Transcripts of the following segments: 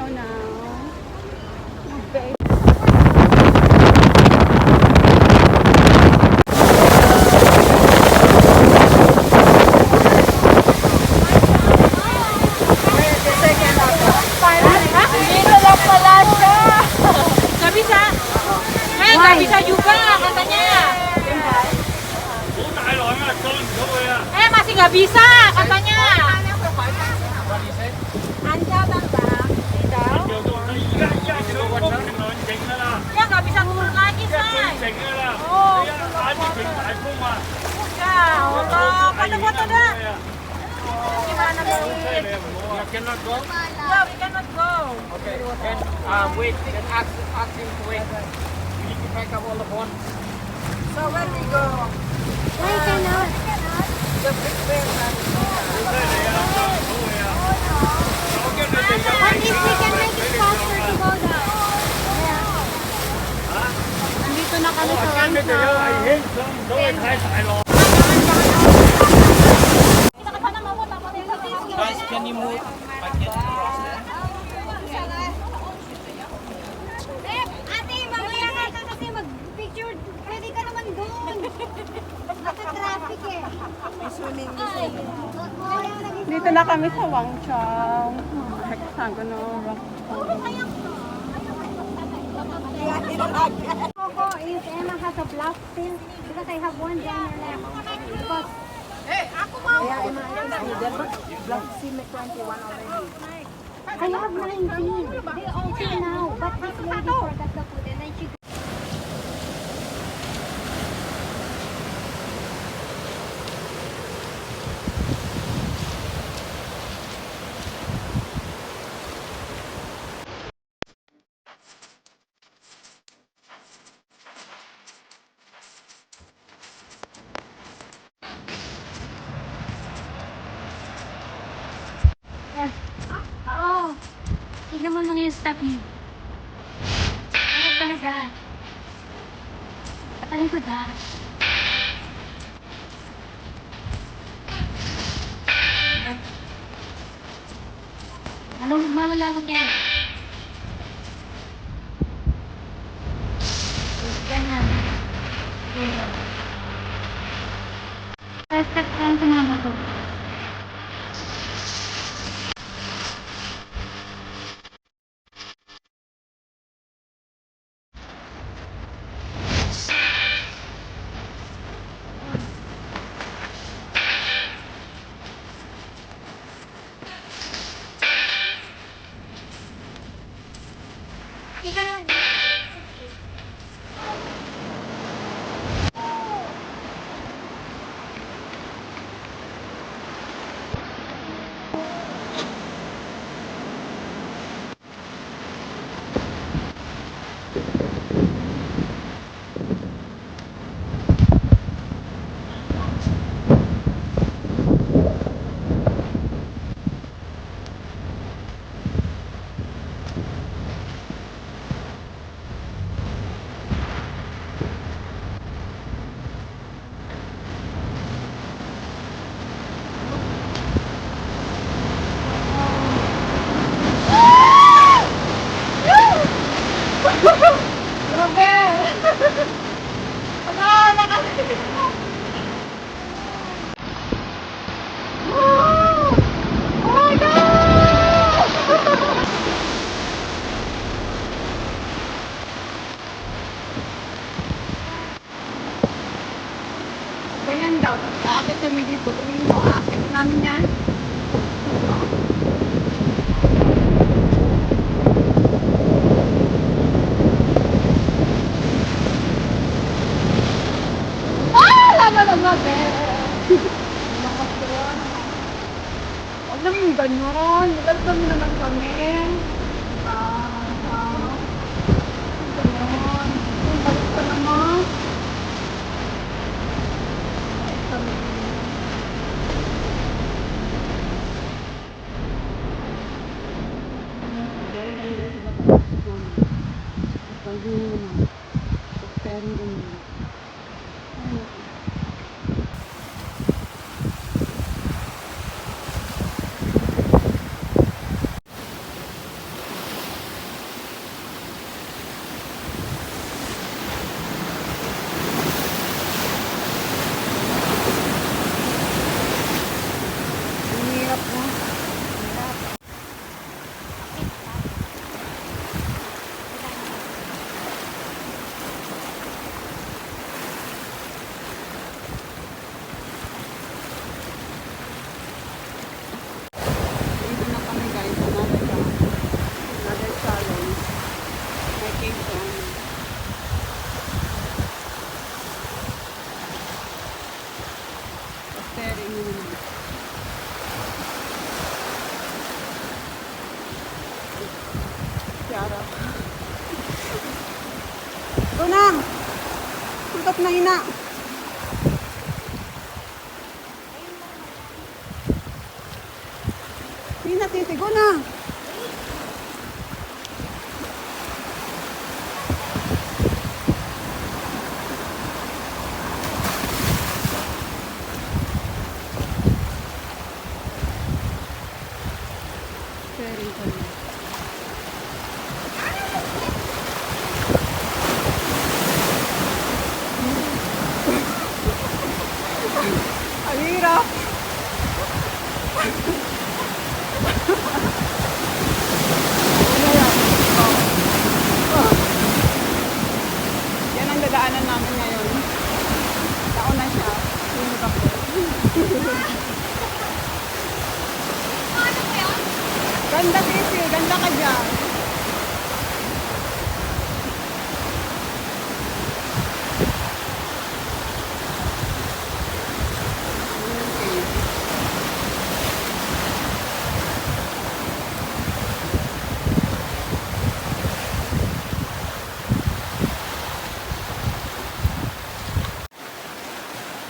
Wow now. Okay. Dito lang pala siya. Kabisa. Ngayon, kabisa juga katanya. Masih nggak bisa katanya. Anda bang tidak. Ya nggak bisa turun lagi say. Oh. Ya Allah, pada foto dah. Gimana mau? You cannot go? Yeah, we cannot go. Okay. Then wait. Then ask him to wait. We need to pack up all the phone. So where we go? Why cannot? The big bear. What if we can make it faster to go down? Nandito na kami sa Guys, can you move? Ate, mamaya ka kasi mag-picture. Pwede ka naman doon. Naka-traffic eh. Dito na kami sa Wangchang. Hexagonal rock. If Emma has a black pin, because I have one down here left. Because Aku mau. black sim 21 already. I have 19. They all see now. But this lady forgot the food and then she Oo. Tignan mo lang yung stop niyo. Ano talaga? Patalikod ha. Anong mamala mo yan? Ganyan. Ganyan. Step lang sa mama ko. Ganyan daw. Bakit kami dito? Tingin mo, akit namin yan. Laman ang natin. Lakas doon. Huwag naman ganyan. Welcome naman kami. Ganon. Balik ka naman. Balik kami. Pero ganyan sila kapatid namin. Pwede nyo naman. Pero ganyan. Ay, naku. steering mo naman. Tiara. Go na! Tutok na ina! Ina, titi, go na! Steering ka na. Ang hirap! Yan ang dadaanan namin ngayon. Nauna siya. Sunod ako. Ganda kasi, ganda ka dyan.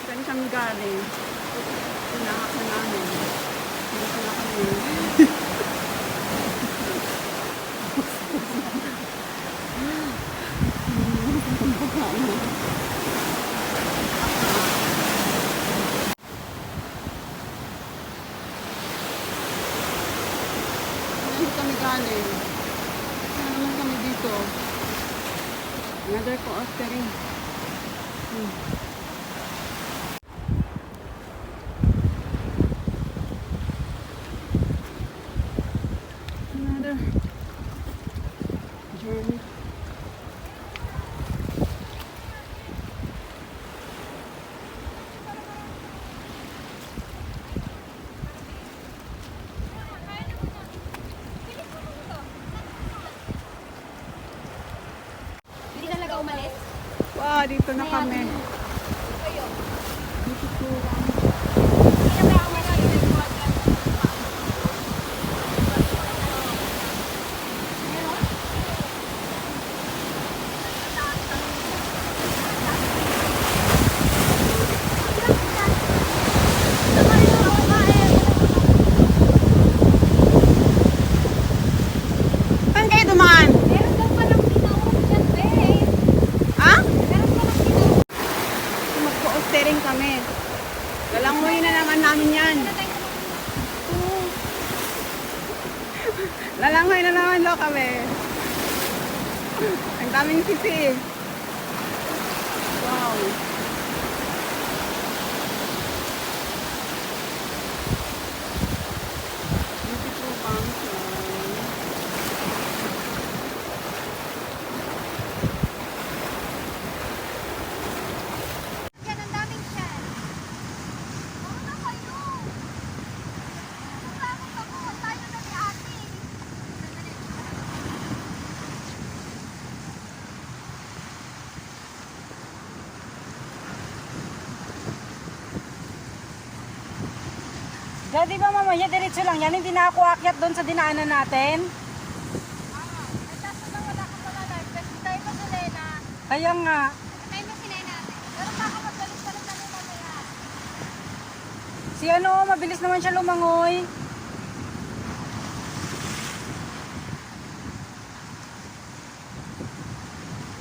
Saan kami galing? Pinahak na namin. Dito na kami. Saan kami galing? Saan naman kami dito? Another co-ostering. Another journey. Hindi talaga umalis. Wow, dito na kami. Dito po. Saan kayo dumaan? Meron daw palang tinawag dyan, babe. Ha? Meron palang tinawag. Mag-co-ostering kami. Lalangoy na naman namin yan. Lalangoy na naman daw kami. Ang daming sisi. Wow. Beautiful mountain. Yan, ang daming shell. Oo na kayo. Bakit ako? Tayo na ni ate. Di ba mamaya diretso lang yan, hindi na ako aakyat doon sa dinaanan natin. Nagtaso na wala ka pala live. Kasi tayo pa sa Lena. Kaya nga, Tayo na si Lena. Pero baka magbalit-balit na rin mamaya. si ano, mabilis naman siya lumangoy.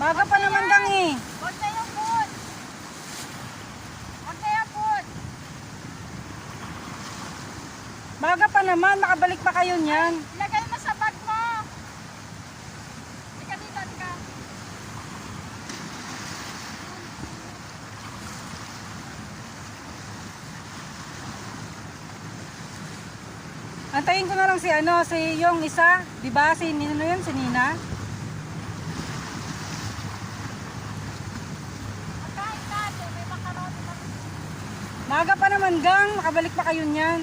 Maga pa naman gang eh. Huwag na yung food. Huwag na yung food. Maga pa naman, makabalik pa kayo niyan. Ilagay mo sa bag mo. Tika dito, tika. Antayin ko na lang si ano, si yung isa, 'di ba? Si Nino yun, si Nina. Magkain natin. May makaroni kami. Maga pa naman gang, makabalik pa kayo niyan.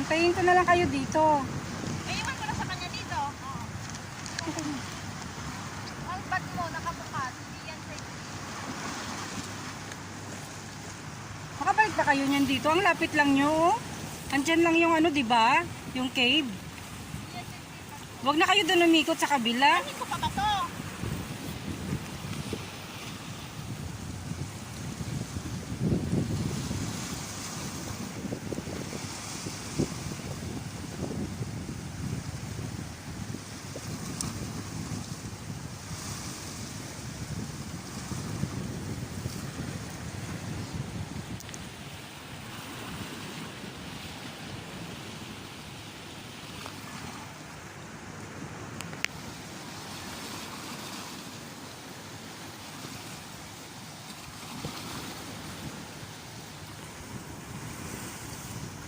Antayin ko na lang kayo dito. Eh, iwan ko na sa kanya dito. Ang bag mo, nakabukas. Hindi yan safe. Makabalik na kayo niyan dito. Ang lapit lang nyo. Oh. Andyan lang yung ano, di ba? Yung cave. Huwag na kayo doon umikot sa kabila. Hindi ko pa ba to?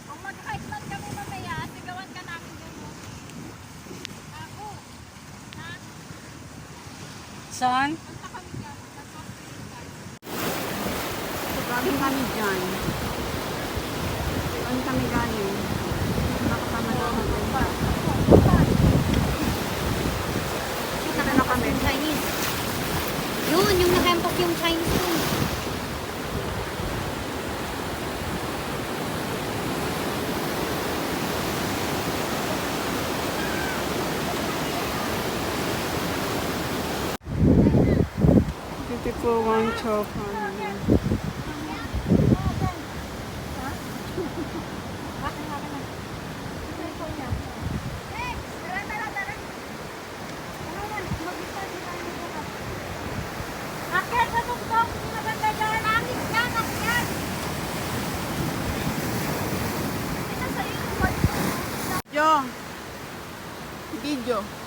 Kung mag-hike kami mamaya, sigawan ka namin doon. Ako. Ha? Saan? Basta kami dyan. Galing kami dyan. Saan kami galing? Nakasama naman. Ano kami? Chinese. Yun, yung nakempos yung Chinese dun. Beautiful one chow Akyat sa tuktok, hindi maganda dyan. Langit yan, akyat. Ito sa'yo yung Yo! Video.